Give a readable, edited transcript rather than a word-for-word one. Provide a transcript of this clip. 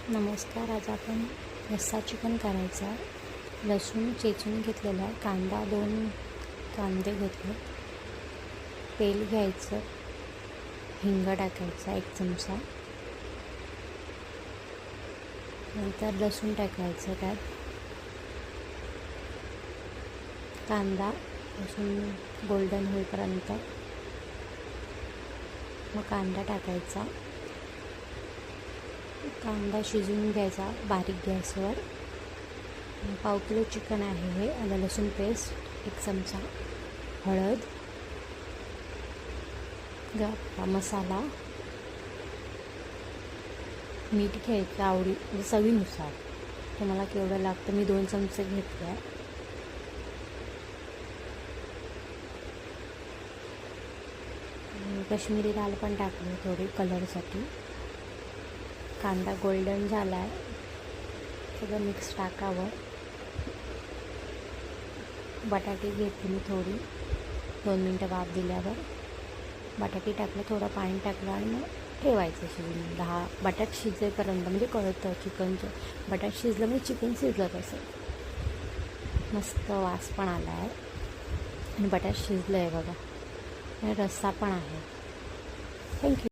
नमस्कार. आज आपण रस्सा चिकन करायचा आहे. लसूण चेचून घेतलेला आहे, कांदा 2 कांदे घेतले, तेल घ्यायचं, हिंग टाकायचा 1 चमचा, नंतर लसूण टाकायचं. त्यात कांदा लसूण गोल्डन होईपर्यंत मग कांदा टाकायचा. कांदा शिजवून घ्यायचा बारीक गॅसवर. पाव किलो चिकन आहे हे. आलं लसूण पेस्ट 1 चमचा, हळद, मसाला, मीठ घ्यायचं आवडी म्हणजे चवीनुसार. तुम्हाला केवढं लागतं, मी 2 चमचे घेतले आहे. कश्मीरी लाल पण टाकली थोडी कलरसाठी. कांदा गोल्डन झाला आहे, सगळं मिक्स टाकावं. बटाटे घेतली मी थोडी, 2 मिनटं वाफ दिल्यावर बटाटे टाकलं, थोडं पाणी टाकलं आणि मग ठेवायचं शिजून. 10 बटाट शिजेपर्यंत, म्हणजे कळतं चिकनचं. बटाट शिजलं म्हणजे चिकन शिजलं तसं. मस्त वास पण आला आहे आणि बटाट शिजलं आहे बघा, आणि रस्सा पण आहे. थँक्यू.